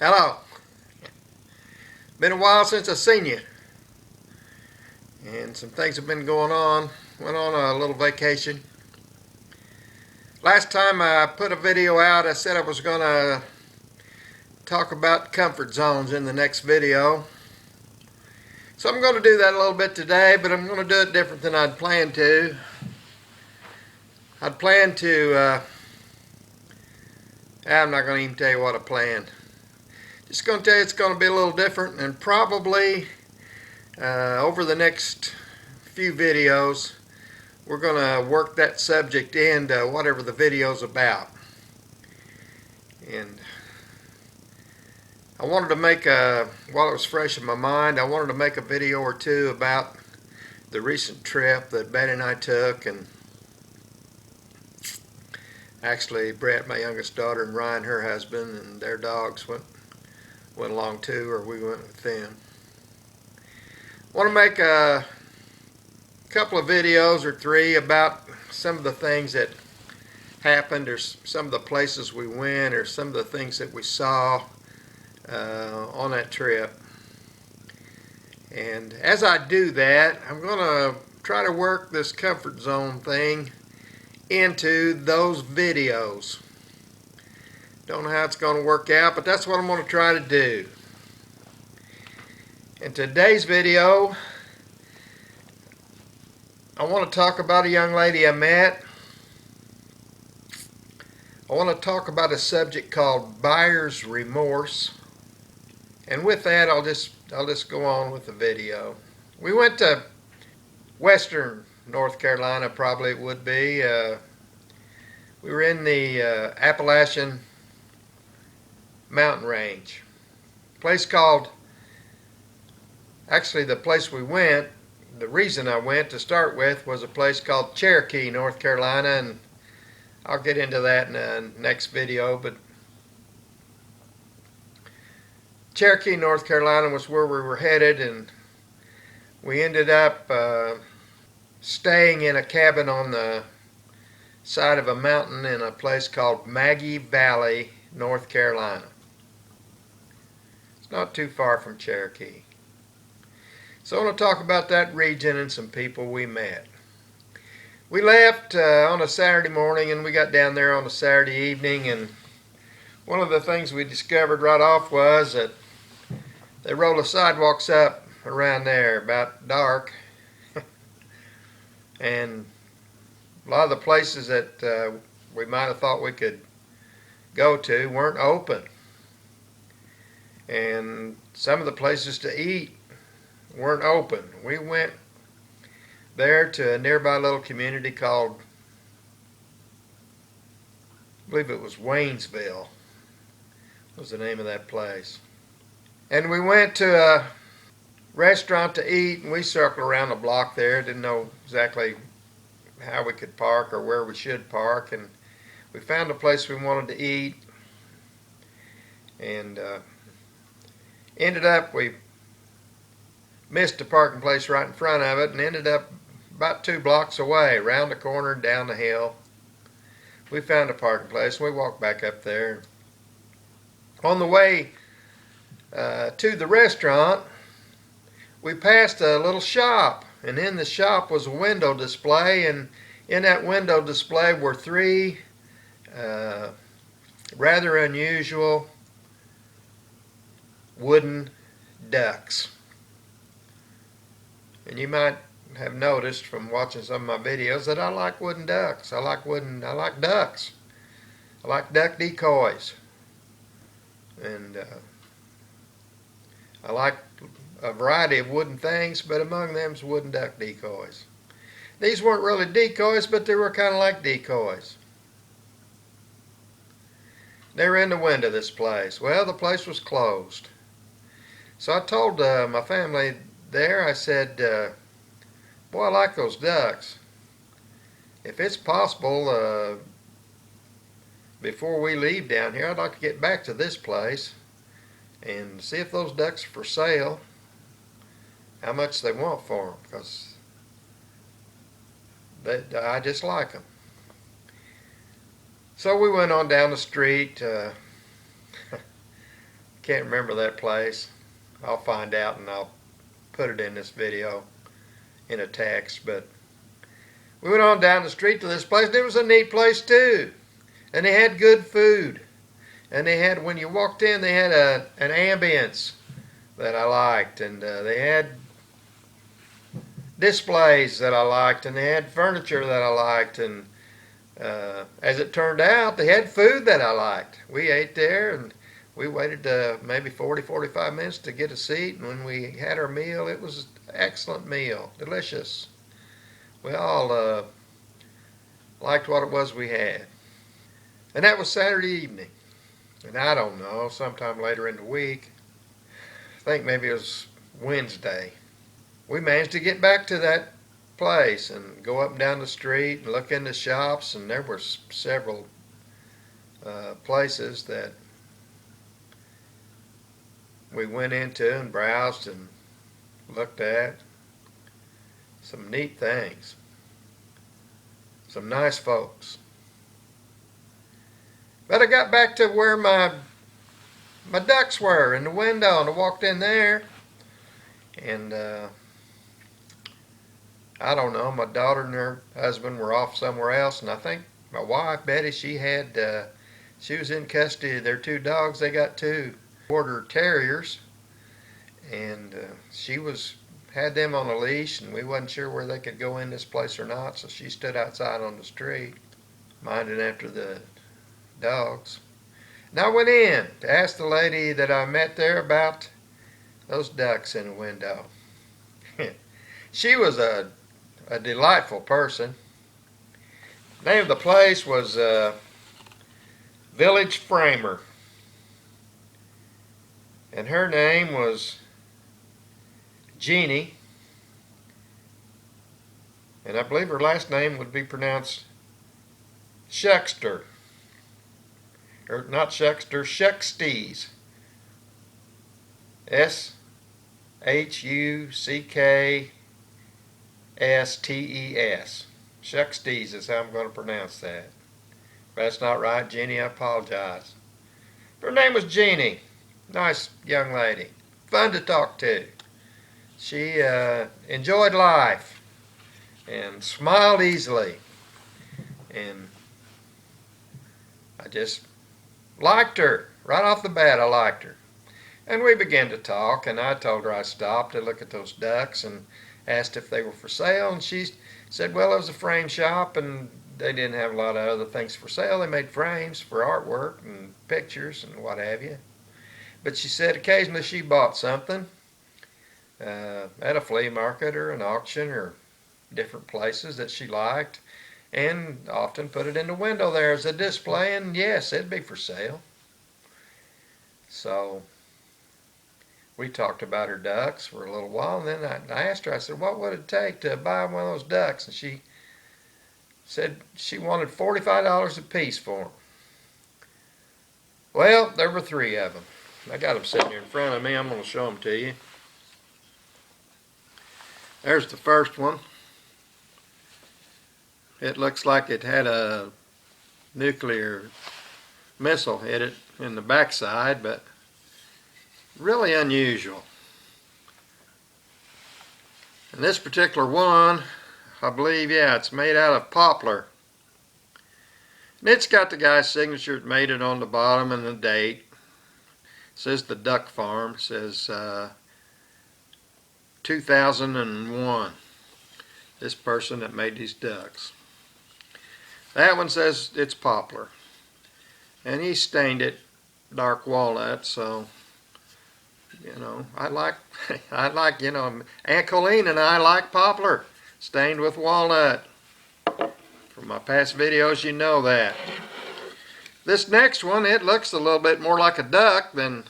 Hello. Been a while since I've seen you. And some things have been going on. Went on a little vacation. Last time I put a video out, I said I was going to talk about comfort zones in the next video. So I'm going to do that a little bit today, but I'm going to do it different than I'd planned to. I'd planned to, I'm not going to even tell you what I planned. Just going to tell you it's going to be a little different, and probably over the next few videos we're going to work that subject into whatever the video's about. And I wanted to make while it was fresh in my mind, I wanted to make a video or two about the recent trip that Betty and I took, and actually Brett, my youngest daughter, and Ryan, her husband, and their dogs went along too, or we went with them. I want to make a couple of videos or three about some of the things that happened, or some of the places we went, or some of the things that we saw on that trip. And as I do that, I'm going to try to work this comfort zone thing into those videos. Don't know how it's going to work out, but that's what I'm going to try to do. In today's video, I want to talk about a young lady I met. I want to talk about a subject called buyer's remorse. And with that, I'll just go on with the video. We went to western North Carolina, probably it would be. We were in the Appalachian mountain range. A place called, actually the place we went, the reason I went to start with was a place called Cherokee, North Carolina, and I'll get into that in the next video. But Cherokee, North Carolina was where we were headed, and we ended up staying in a cabin on the side of a mountain in a place called Maggie Valley, North Carolina. It's not too far from Cherokee. So I want to talk about that region and some people we met. We left on a Saturday morning, and we got down there on a Saturday evening, and one of the things we discovered right off was that they roll the sidewalks up around there about dark, and a lot of the places that we might have thought we could go to weren't open, and some of the places to eat weren't open. We went there to a nearby little community called, I believe it was Waynesville was the name of that place. And we went to a restaurant to eat, and we circled around the block there. Didn't know exactly how we could park or where we should park, and we found a place we wanted to eat, and ended up, we missed a parking place right in front of it, and ended up about 2 blocks away, around the corner and down the hill. We found a parking place, and we walked back up there. On the way to the restaurant, we passed a little shop, and in the shop was a window display, and in that window display were 3 rather unusual wooden ducks. And you might have noticed from watching some of my videos that I like wooden ducks. I like ducks. I like duck decoys. And I like a variety of wooden things, but among them is wooden duck decoys. These weren't really decoys, but they were kind of like decoys. They were in the window of this place. Well, the place was closed. So I told my family there, I said, boy, I like those ducks. If it's possible, before we leave down here, I'd like to get back to this place and see if those ducks are for sale, how much they want for them, because I just like them. So we went on down the street, Can't remember that place. I'll find out and I'll put it in this video in a text. But we went on down the street to this place, and it was a neat place too. And they had good food. And they had, when you walked in, they had an ambience that I liked. And they had displays that I liked. And they had furniture that I liked. And as it turned out, they had food that I liked. We ate there, and we waited maybe 45 minutes to get a seat. And when we had our meal, it was an excellent meal. Delicious. We all liked what it was we had. And that was Saturday evening. And I don't know, sometime later in the week, I think maybe it was Wednesday, we managed to get back to that place and go up and down the street and look in the shops, and there were several places that we went into and browsed and looked at. Some neat things. Some nice folks. But I got back to where my ducks were in the window, and I walked in there, and I don't know, my daughter and her husband were off somewhere else, and I think my wife, Betty, she was in custody of their two dogs. They got two border terriers, and she had them on a leash, and we wasn't sure where they could go in this place or not, so she stood outside on the street minding after the dogs. And I went in to ask the lady that I met there about those ducks in the window. She was a delightful person. The name of the place was Village Framer, and her name was Jeannie, and I believe her last name would be pronounced Shuckster, or not Shuckster, Shuckstes, Shuckstes. Shuckstes is how I'm going to pronounce that. If that's not right, Jeannie, I apologize. Her name was Jeannie. Nice young lady. Fun to talk to. She enjoyed life and smiled easily. And I just liked her. Right off the bat, I liked her. And we began to talk, and I told her I stopped to look at those ducks and asked if they were for sale. And she said, well, it was a frame shop, and they didn't have a lot of other things for sale. They made frames for artwork and pictures and what have you. But she said occasionally she bought something at a flea market or an auction or different places that she liked, and often put it in the window there as a display, and yes, it'd be for sale. So we talked about her ducks for a little while, and then I asked her, I said, what would it take to buy one of those ducks? And she said she wanted $45 a piece for them. Well, there were three of them. I got them sitting here in front of me. I'm going to show them to you. There's the first one. It looks like it had a nuclear missile hit it in the backside, but really unusual. And this particular one, I believe, yeah, it's made out of poplar. And it's got the guy's signature that made it on the bottom and the date. It says the Duck Farm. It says 2001. This person that made these ducks. That one says it's poplar. And he stained it dark walnut, so you know, I like, you know, Aunt Colleen and I like poplar stained with walnut. From my past videos, you know that. This next one, it looks a little bit more like a duck than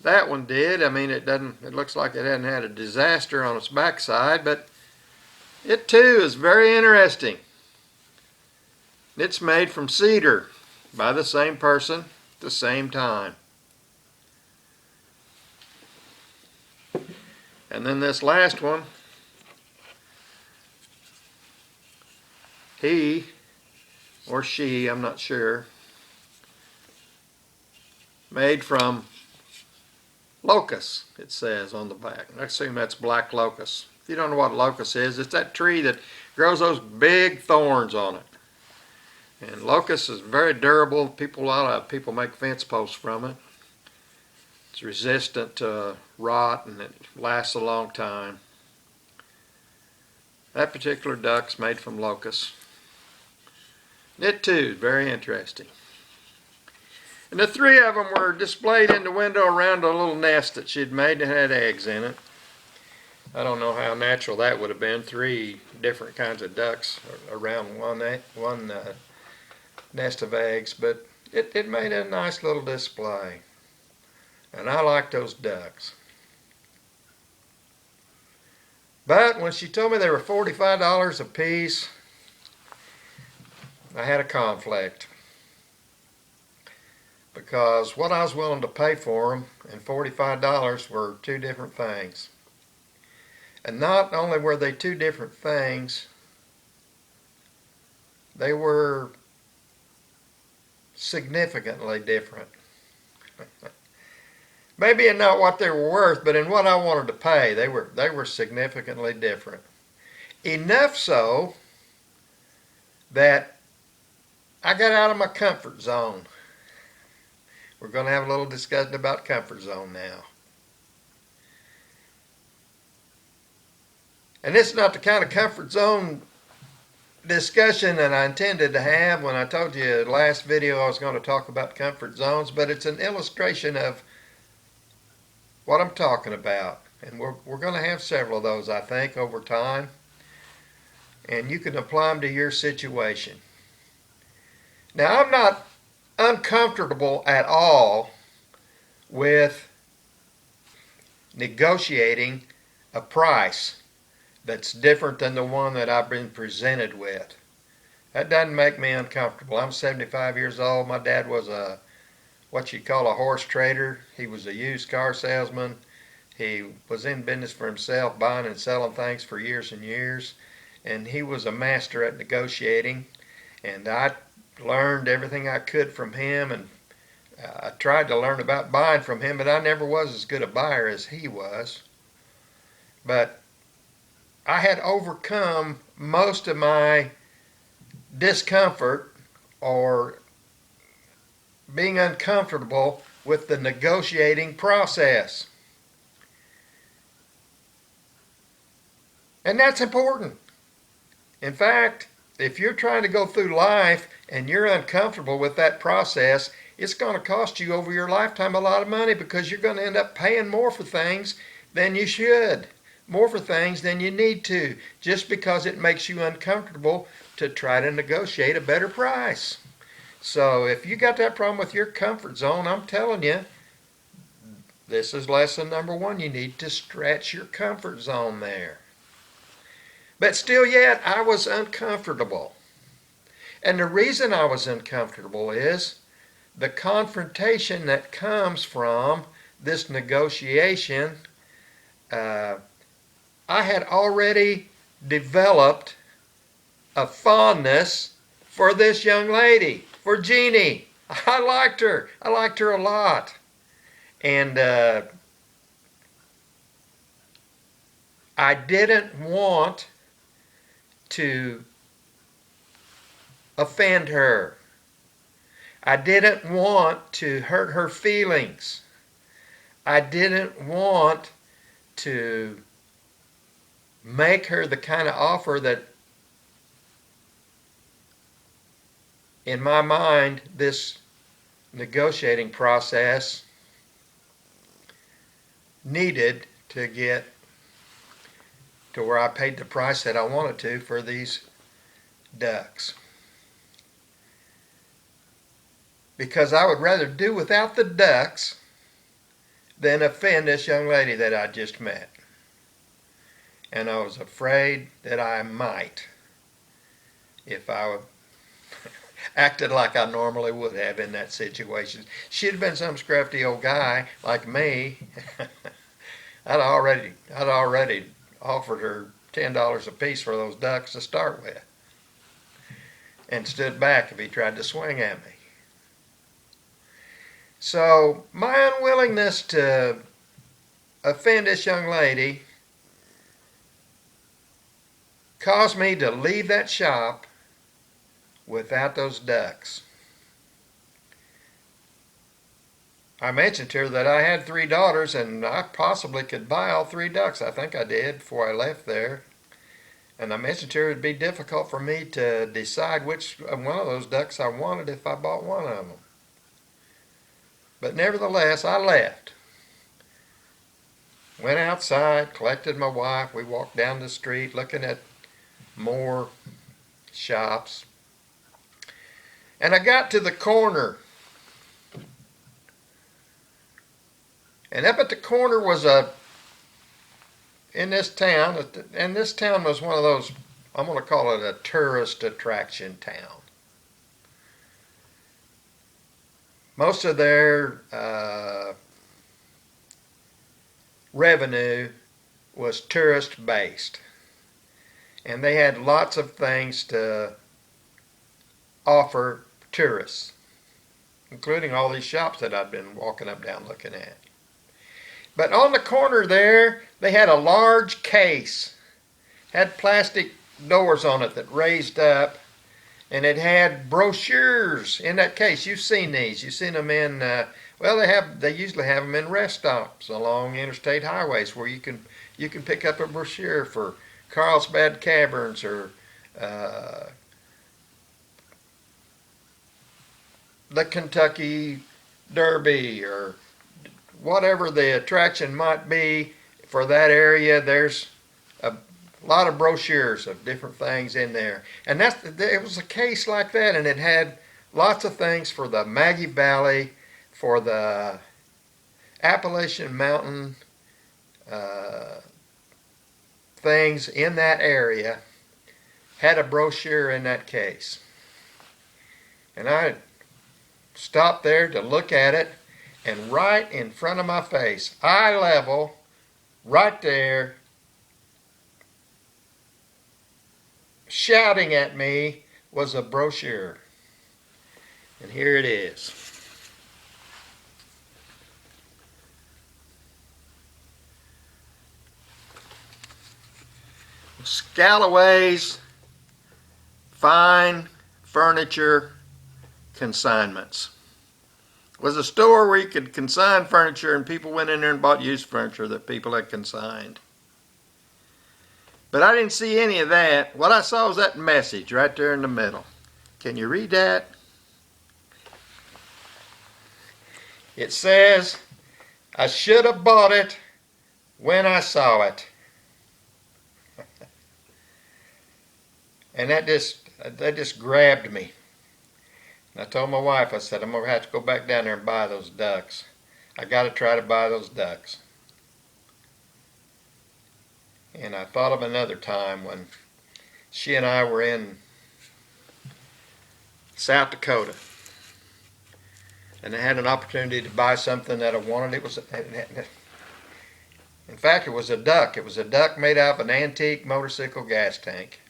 that one did. I mean, it looks like it hadn't had a disaster on its backside, but it too is very interesting. It's made from cedar by the same person at the same time. And then this last one, he or she, I'm not sure, made from locust, it says on the back. I assume that's black locust. If you don't know what locust is, it's that tree that grows those big thorns on it. And locust is very durable. A lot of people make fence posts from it. It's resistant to rot and it lasts a long time. That particular duck's made from locust. It too is very interesting. And the three of them were displayed in the window around a little nest that she'd made that had eggs in it. I don't know how natural that would have been. Three different kinds of ducks around one nest of eggs, but it made a nice little display. And I like those ducks. But when she told me they were $45 a piece, I had a conflict. Because what I was willing to pay for them and $45 were two different things. And not only were they two different things, they were significantly different. Maybe in not what they were worth, but in what I wanted to pay, they were significantly different. Enough so that I got out of my comfort zone. We're going to have a little discussion about comfort zone now. And this is not the kind of comfort zone discussion that I intended to have when I told you last video I was going to talk about comfort zones, but it's an illustration of what I'm talking about. And we're going to have several of those, I think, over time. And you can apply them to your situation. Now, I'm not uncomfortable at all with negotiating a price that's different than the one that I've been presented with. That doesn't make me uncomfortable. I'm 75 years old. My dad was what you call a horse trader. He was a used car salesman. He was in business for himself, buying and selling things for years and years. And he was a master at negotiating. And I learned everything I could from him, and I tried to learn about buying from him, but I never was as good a buyer as he was. But I had overcome most of my discomfort or being uncomfortable with the negotiating process. And that's important. In fact, if you're trying to go through life and you're uncomfortable with that process, it's going to cost you over your lifetime a lot of money, because you're going to end up paying more for things than you should, more for things than you need to, just because it makes you uncomfortable to try to negotiate a better price. So if you got that problem with your comfort zone, I'm telling you, this is lesson number one. You need to stretch your comfort zone there. But still yet, I was uncomfortable. And the reason I was uncomfortable is the confrontation that comes from this negotiation. I had already developed a fondness for this young lady, for Jeannie. I liked her. I liked her a lot. And I didn't want to offend her. I didn't want to hurt her feelings. I didn't want to make her the kind of offer that, in my mind, this negotiating process needed to get to where I paid the price that I wanted to for these ducks. Because I would rather do without the ducks than offend this young lady that I just met. And I was afraid that I might, if I acted like I normally would have in that situation. She'd have been some scruffy old guy like me. I'd already offered her $10 a piece for those ducks to start with, and stood back if he tried to swing at me. So my unwillingness to offend this young lady caused me to leave that shop without those ducks. I mentioned to her that I had 3 daughters and I possibly could buy all 3 ducks. I think I did before I left there. And I mentioned to her it'd be difficult for me to decide which one of those ducks I wanted if I bought one of them. But nevertheless, I left. Went outside, collected my wife. We walked down the street looking at more shops. And I got to the corner. And up at the corner was in this town, and this town was one of those, I'm going to call it a tourist attraction town. Most of their revenue was tourist based. And they had lots of things to offer tourists, including all these shops that I'd been walking up and down looking at. But on the corner there, they had a large case, had plastic doors on it that raised up, and it had brochures in that case. You've seen these. You've seen them in, they usually have them in rest stops along interstate highways where you can pick up a brochure for Carlsbad Caverns or the Kentucky Derby or whatever the attraction might be for that area. There's a lot of brochures of different things in there. And it was a case like that, and it had lots of things for the Maggie Valley, for the Appalachian Mountain things in that area. Had a brochure in that case. And I stopped there to look at it, and right in front of my face, eye level, right there, shouting at me, was a brochure. And here it is. Scalloway's Fine Furniture Consignments. It was a store where you could consign furniture, and people went in there and bought used furniture that people had consigned. But I didn't see any of that. What I saw was that message right there in the middle. Can you read that? It says, "I should have bought it when I saw it." And that just grabbed me. And I told my wife, I said, I'm going to have to go back down there and buy those ducks. I got to try to buy those ducks. And I thought of another time when she and I were in South Dakota. And I had an opportunity to buy something that I wanted. In fact, it was a duck. It was a duck made out of an antique motorcycle gas tank.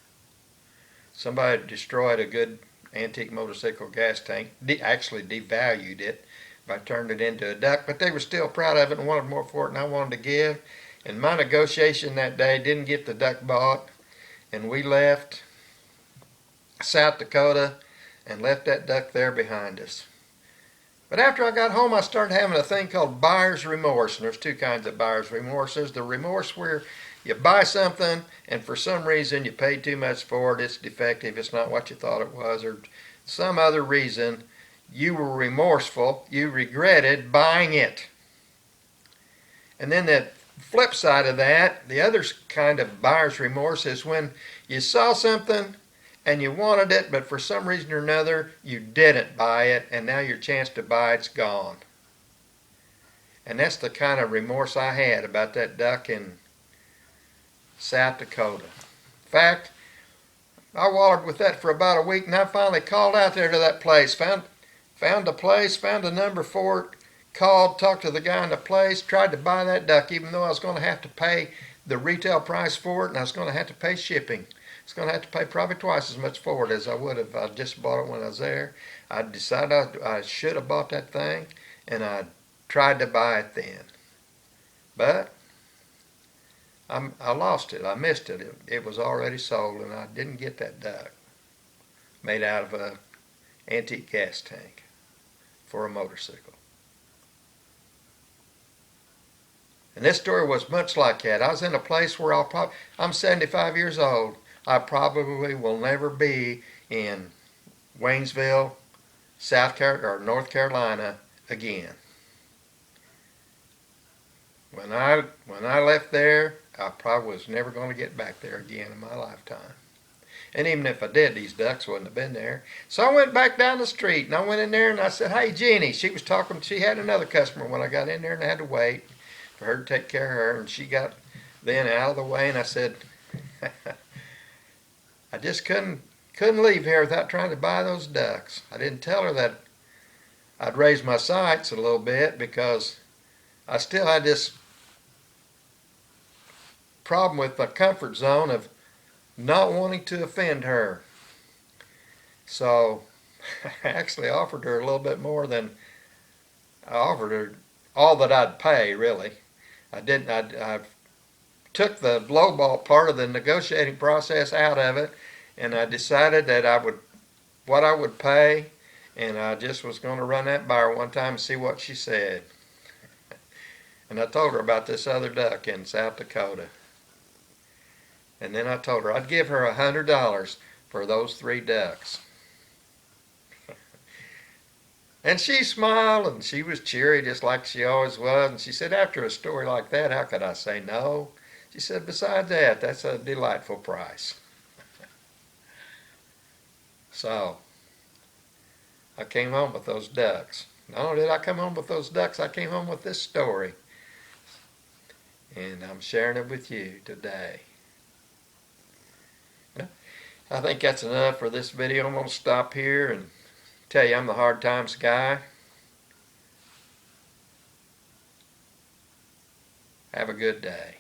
Somebody destroyed a good antique motorcycle gas tank, actually devalued it by turning it into a duck, but they were still proud of it and wanted more for it than I wanted to give. And my negotiation that day didn't get the duck bought, and we left South Dakota and left that duck there behind us. But after I got home, I started having a thing called buyer's remorse, and there's 2 kinds of buyer's remorse. There's the remorse where you buy something and for some reason you paid too much for it, it's defective, it's not what you thought it was, or some other reason you were remorseful, you regretted buying it. And then the flip side of that, the other kind of buyer's remorse, is when you saw something and you wanted it, but for some reason or another you didn't buy it, and now your chance to buy it's gone. And that's the kind of remorse I had about that duck in South Dakota. In fact, I wallowed with that for about a week, and I finally called out there to that place, found the place, found a number for it, called, talked to the guy in the place, tried to buy that duck, even though I was going to have to pay the retail price for it, and I was going to have to pay shipping. I was going to have to pay probably twice as much for it as I would if I just bought it when I was there. I decided I should have bought that thing, and I tried to buy it then. But I lost it. I missed it. It was already sold, and I didn't get that duck made out of a antique gas tank for a motorcycle. And this story was much like that. I was in a place where I'm 75 years old. I probably will never be in Waynesville, South Carolina, or North Carolina again. When I left there, I probably was never going to get back there again in my lifetime. And even if I did, these ducks wouldn't have been there. So I went back down the street, and I went in there and I said, "Hey, Jeannie." She was talking. She had another customer when I got in there, and I had to wait for her to take care of her. And she got then out of the way, and I said, "I just couldn't leave here without trying to buy those ducks." I didn't tell her that I'd raised my sights a little bit because I still had this problem with my comfort zone of not wanting to offend her. So I actually offered her a little bit more than I offered her, all that I'd pay, really. I took the lowball part of the negotiating process out of it, and I decided that what I would pay, and I just was going to run that by her one time and see what she said. And I told her about this other duck in South Dakota. And then I told her I'd give her $100 for those 3 ducks. And she smiled, and she was cheery just like she always was. And she said, "After a story like that, how could I say no?" She said, "Besides that, that's a delightful price." So I came home with those ducks. Not only did I come home with those ducks, I came home with this story. And I'm sharing it with you today. I think that's enough for this video. I'm going to stop here and tell you I'm the Hard Times guy. Have a good day.